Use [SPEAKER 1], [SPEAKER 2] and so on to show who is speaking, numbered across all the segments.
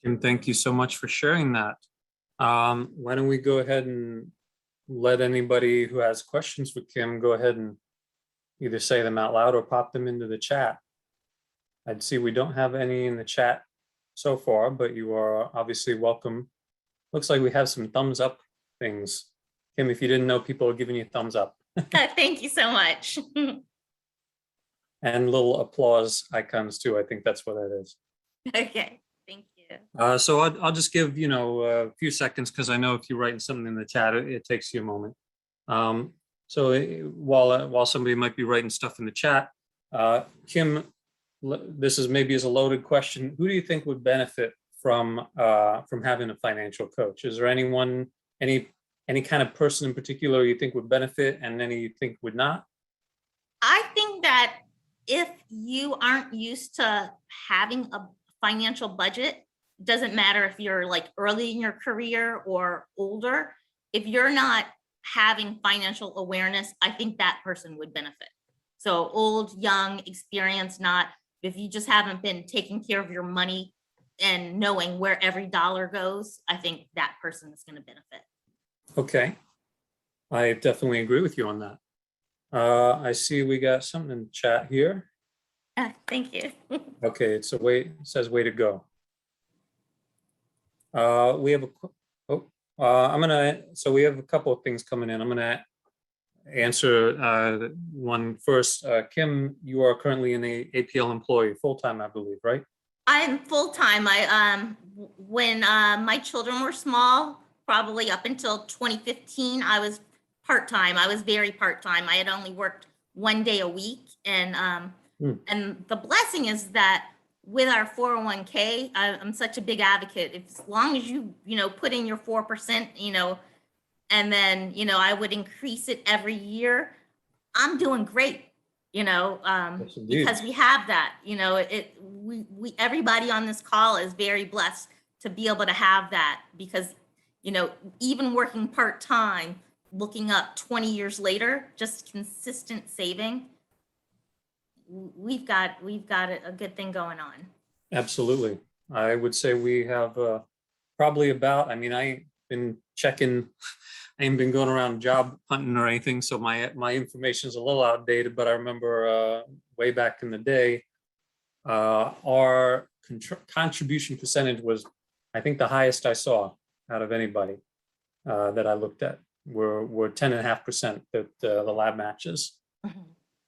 [SPEAKER 1] Kim, thank you so much for sharing that. Why don't we go ahead and let anybody who has questions for Kim go ahead and either say them out loud or pop them into the chat. I'd see we don't have any in the chat so far, but you are obviously welcome. Looks like we have some thumbs up things. Kim, if you didn't know, people are giving you thumbs up.
[SPEAKER 2] Thank you so much.
[SPEAKER 1] And little applause icons too. I think that's what that is.
[SPEAKER 2] Okay, thank you.
[SPEAKER 1] So I'll just give, a few seconds because I know if you're writing something in the chat, it takes you a moment. While somebody might be writing stuff in the chat, Kim, this is maybe as a loaded question. Who do you think would benefit from having a financial coach? Is there anyone, any kind of person in particular you think would benefit and any you think would not?
[SPEAKER 2] I think that if you aren't used to having a financial budget, doesn't matter if you're like early in your career or older, if you're not having financial awareness, I think that person would benefit. So old, young, experienced, not, if you just haven't been taking care of your money and knowing where every dollar goes, I think that person is going to benefit.
[SPEAKER 1] Okay. I definitely agree with you on that. I see we got something in the chat here.
[SPEAKER 2] Thank you.
[SPEAKER 1] Okay, it says way to go. We have we have a couple of things coming in. I'm gonna answer one first. Kim, you are currently an APL employee, full-time, I believe, right?
[SPEAKER 2] I'm full-time. When my children were small, probably up until 2015, I was part-time. I was very part-time. I had only worked one day a week. And the blessing is that with our 401k, I'm such a big advocate. As long as you put in your 4%, and then, I would increase it every year, I'm doing great,
[SPEAKER 1] Yes, indeed.
[SPEAKER 2] because we have that, we everybody on this call is very blessed to be able to have that because, even working part-time, looking up 20 years later, just consistent saving, we've got a good thing going on.
[SPEAKER 1] Absolutely. I would say we have probably about, I ain't been checking, I ain't been going around job hunting or anything, so my information is a little outdated, but I remember way back in the day, our contribution percentage was, I think, the highest I saw out of anybody that I looked at. We're 10.5% that the lab matches.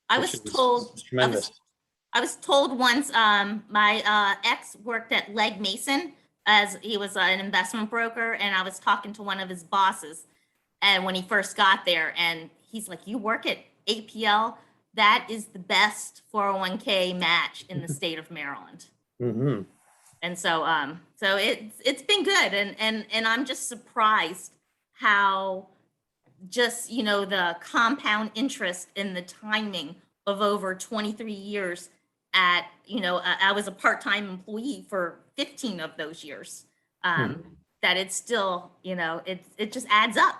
[SPEAKER 2] I was told
[SPEAKER 1] tremendous.
[SPEAKER 2] I was told once my ex worked at Legg Mason as he was an investment broker, and I was talking to one of his bosses, and when he first got there, and he's like, "You work at APL? That is the best 401k match in the state of Maryland."
[SPEAKER 1] Mm-hmm.
[SPEAKER 2] And so it's been good, and I'm just surprised how just the compound interest in the timing of over 23 years at I was a part-time employee for 15 of those years, that it's still it just adds up.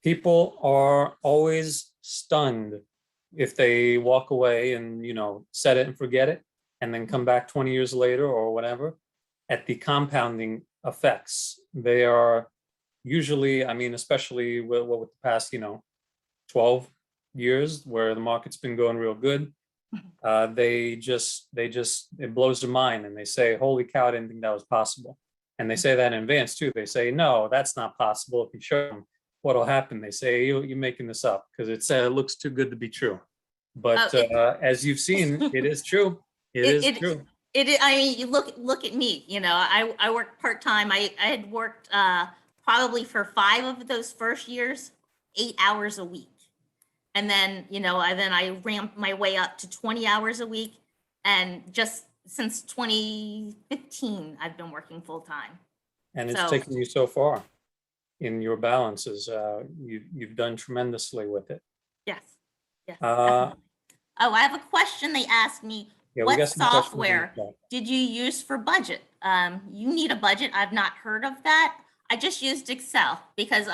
[SPEAKER 1] People are always stunned if they walk away and set it and forget it and then come back 20 years later or whatever at the compounding effects. They are usually, especially with the past 12 years where the market's been going real good, it blows their mind and they say, holy cow, I didn't think that was possible. And they say that in advance too. They say, no, that's not possible. If you show them what'll happen, they say, you're making this up because it looks too good to be true. But as you've seen, it is true. It is true.
[SPEAKER 2] You look at me, I worked part-time. I had worked probably for 5 of those first years, 8 hours a week. And then, I ramped my way up to 20 hours a week. And just since 2015, I've been working full time.
[SPEAKER 1] And it's taken you so far in your balances. You've done tremendously with it.
[SPEAKER 2] Yes. I have a question. They asked me, what software did you use for budget? You need a budget. I've not heard of that. I just used Excel because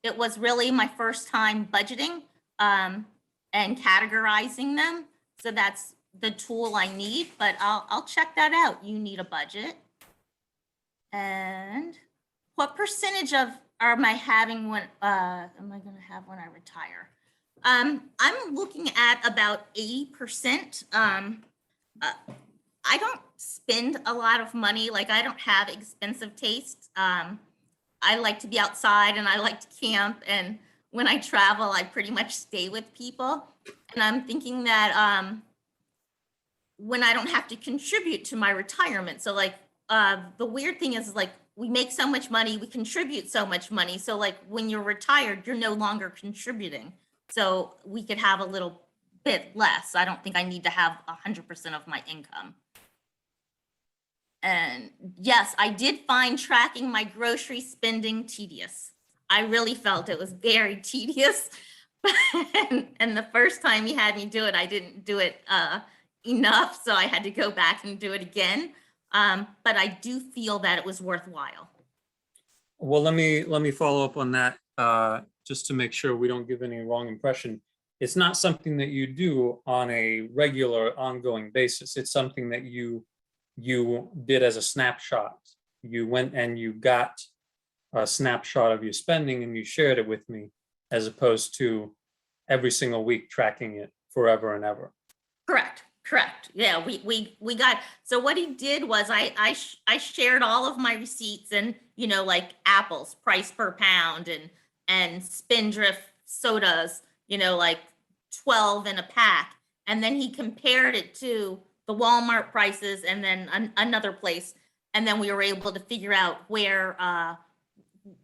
[SPEAKER 2] it was really my first time budgeting and categorizing them. So that's the tool I need, but I'll check that out. You need a budget. And what percentage of am I having when am I going to have when I retire? I'm looking at about 80%. I don't spend a lot of money. Like I don't have expensive tastes. I like to be outside and I like to camp. And when I travel, I pretty much stay with people. And I'm thinking that when I don't have to contribute to my retirement. So like the weird thing is like we make so much money, we contribute so much money. So like when you're retired, you're no longer contributing. So we could have a little bit less. I don't think I need to have 100% of my income. And yes, I did find tracking my grocery spending tedious. I really felt it was very tedious. And the first time he had me do it, I didn't do it enough, so I had to go back and do it again. But I do feel that it was worthwhile.
[SPEAKER 1] Well, let me follow up on that, just to make sure we don't give any wrong impression. It's not something that you do on a regular, ongoing basis. It's something that you did as a snapshot. You went and you got a snapshot of your spending and you shared it with me, as opposed to every single week tracking it forever and ever.
[SPEAKER 2] Correct. Yeah, we got, so what he did was I shared all of my receipts and, you know, like apples, price per pound, and Spindrift sodas, you know, like 12 in a pack. And then he compared it to the Walmart prices and then another place. And then we were able to figure out where,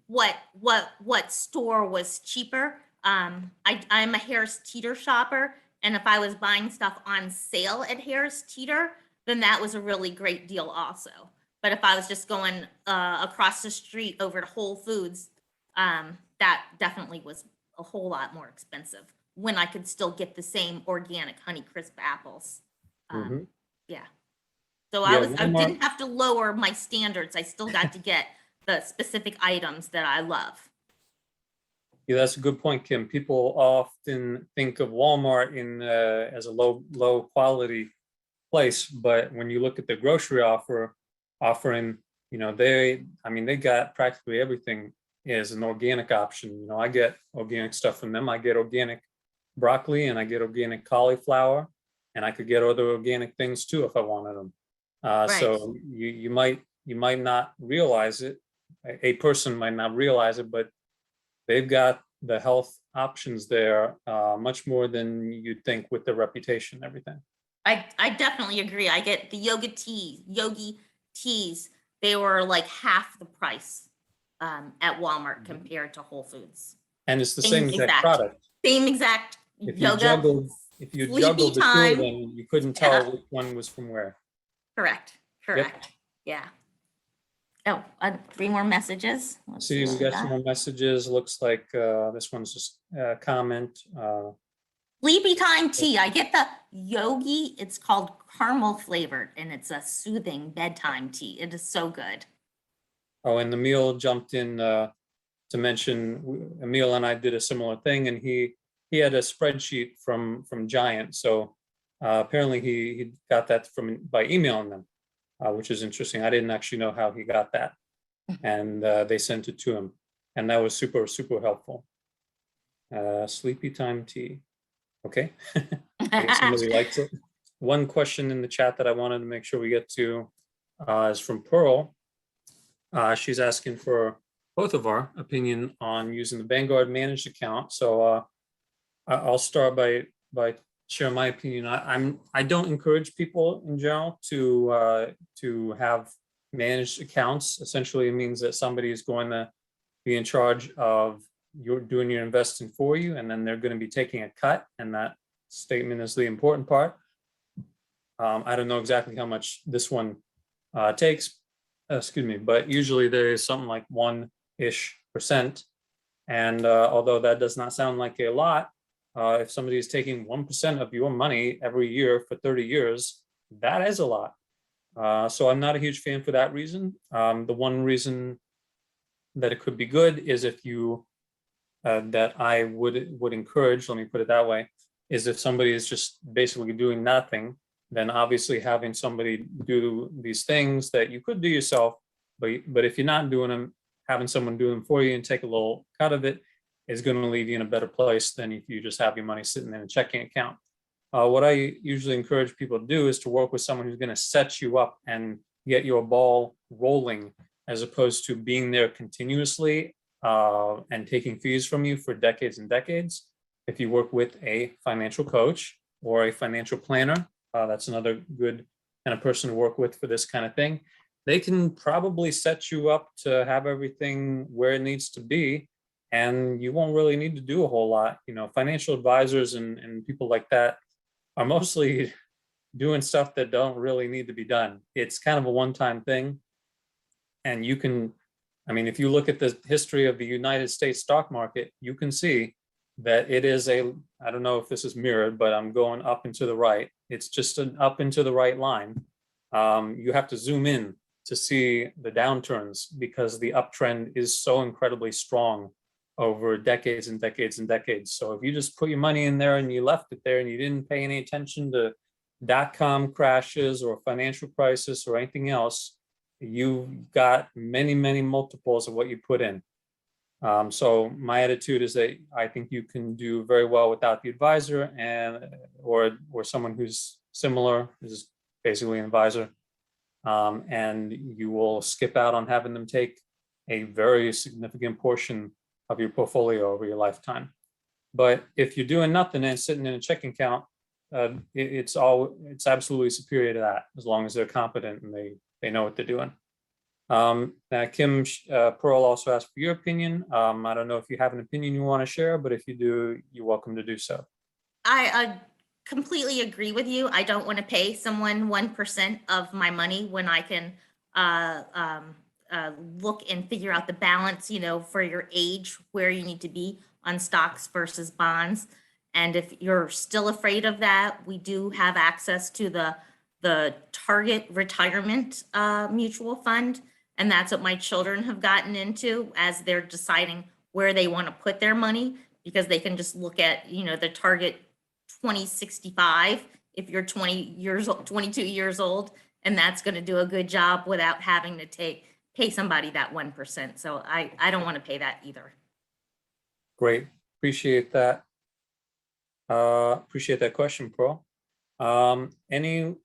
[SPEAKER 2] what store was cheaper. I'm a Harris Teeter shopper. And if I was buying stuff on sale at Harris Teeter, then that was a really great deal also. But if I was just going across the street over to Whole Foods, that definitely was a whole lot more expensive when I could still get the same organic Honeycrisp apples. Yeah. So I didn't have to lower my standards. I still got to get the specific items that I love.
[SPEAKER 1] Yeah, that's a good point, Kim. People often think of Walmart as a low quality place, but when you look at the grocery offering, you know, they got practically everything as an organic option. You know, I get organic stuff from them. I get organic broccoli and I get organic cauliflower, and I could get other organic things too if I wanted them.
[SPEAKER 2] Right.
[SPEAKER 1] So you might not realize it. A person might not realize it, but they've got the health options there much more than you'd think with the reputation and everything.
[SPEAKER 2] I definitely agree. I get the yogi teas. They were like half the price at Walmart compared to Whole Foods.
[SPEAKER 1] And it's the same exact product.
[SPEAKER 2] Same exact
[SPEAKER 1] if
[SPEAKER 2] yoga.
[SPEAKER 1] If you juggled the two of them, you couldn't tell which one was from where.
[SPEAKER 2] Correct. Yep. Yeah. Oh, 3 more messages.
[SPEAKER 1] Let's see, we got some more messages. Looks like this one's just a comment.
[SPEAKER 2] Sleepy time tea. I get the yogi. It's called caramel flavored, and it's a soothing bedtime tea. It is so good.
[SPEAKER 1] Oh, and Emil jumped in to mention. Emil and I did a similar thing, and he had a spreadsheet from Giant. So apparently he got that by emailing them. Which is interesting. I didn't actually know how he got that. And they sent it to him. And that was super, super helpful. Sleepy time tea. Okay. Somebody likes it. One question in the chat that I wanted to make sure we get to is from Pearl. She's asking for both of our opinion on using the Vanguard managed account. So I'll start by share my opinion. I don't encourage people in general to have managed accounts. Essentially, it means that somebody is going to be in charge of doing your investing for you, and then they're going to be taking a cut. And that statement is the important part. I don't know exactly how much this one takes. But usually there is something like 1-ish%. And although that does not sound like a lot, if somebody is taking 1% of your money every year for 30 years, that is a lot. So I'm not a huge fan for that reason. The one reason that it could be good is if you, that I would encourage, let me put it that way, is if somebody is just basically doing nothing, then obviously having somebody do these things that you could do yourself But if you're not doing them, having someone do them for you and take a little cut of it is going to leave you in a better place than if you just have your money sitting in a checking account. What I usually encourage people to do is to work with someone who's going to set you up and get your ball rolling, as opposed to being there continuously and taking fees from you for decades and decades. If you work with a financial coach or a financial planner, that's another good kind of person to work with for this kind of thing. They can probably set you up to have everything where it needs to be, and you won't really need to do a whole lot. Financial advisors and people like that are mostly doing stuff that don't really need to be done. It's kind of a one-time thing. And you can, if you look at the history of the United States stock market, you can see that it is I don't know if this is mirrored, but I'm going up and to the right. It's just an up and to the right line. You have to zoom in to see the downturns because the uptrend is so incredibly strong over decades and decades and decades. So if you just put your money in there and you left it there and you didn't pay any attention to dot-com crashes or financial crisis or anything else, you've got many, many multiples of what you put in. So my attitude is that I think you can do very well without the advisor or someone who's similar, is basically an advisor. And you will skip out on having them take a very significant portion of your portfolio over your lifetime. But if you're doing nothing and sitting in a checking account, it's absolutely superior to that, as long as they're competent and they know what they're doing. Now, Kim Pearl also asked for your opinion. I don't know if you have an opinion you want to share, but if you do, you're welcome to do so.
[SPEAKER 2] I completely agree with you. I don't want to pay someone 1% of my money when I can look and figure out the balance, for your age, where you need to be on stocks versus bonds. And if you're still afraid of that, we do have access to the Target Retirement Mutual Fund. And that's what my children have gotten into as they're deciding where they want to put their money, because they can just look at, the Target 2065 if you're 22 years old, and that's going to do a good job without having to pay somebody that 1%. So I don't want to pay that either.
[SPEAKER 1] Great. Appreciate that. Appreciate that question, Pearl. Any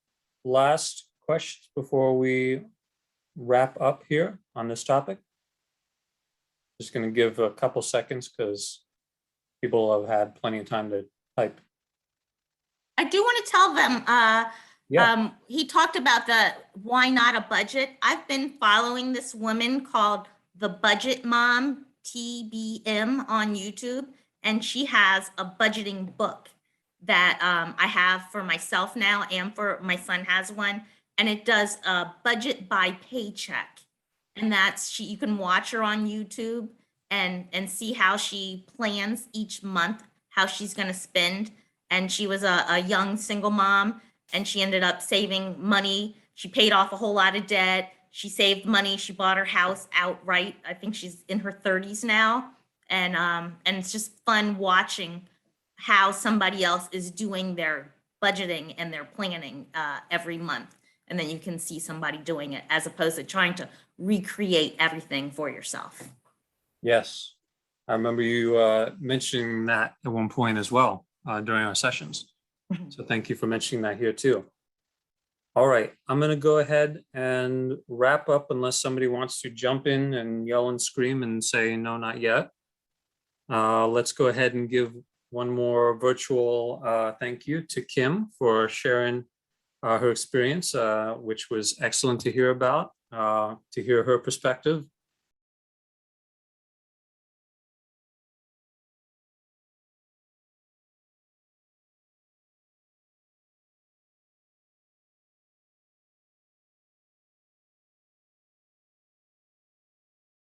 [SPEAKER 1] last questions before we wrap up here on this topic? Just going to give a couple seconds because people have had plenty of time to type.
[SPEAKER 2] I do want to tell them, he talked about the why not a budget. I've been following this woman called the Budget Mom, TBM, on YouTube, and she has a budgeting book that I have for myself now, and for my son has one, and it does a budget by paycheck. And you can watch her on YouTube and see how she plans each month, how she's going to spend. And she was a young single mom, and she ended up saving money. She paid off a whole lot of debt. She saved money. She bought her house outright. I think she's in her 30s now. And it's just fun watching how somebody else is doing their budgeting and their planning every month. And then you can see somebody doing it, as opposed to trying to recreate everything for yourself.
[SPEAKER 1] Yes, I remember you mentioning that at one point as well during our sessions. So thank you for mentioning that here too. All right, I'm going to go ahead and wrap up unless somebody wants to jump in and yell and scream and say, no, not yet. Let's go ahead and give one more virtual thank you to Kim for sharing her experience, which was excellent to hear about, to hear her perspective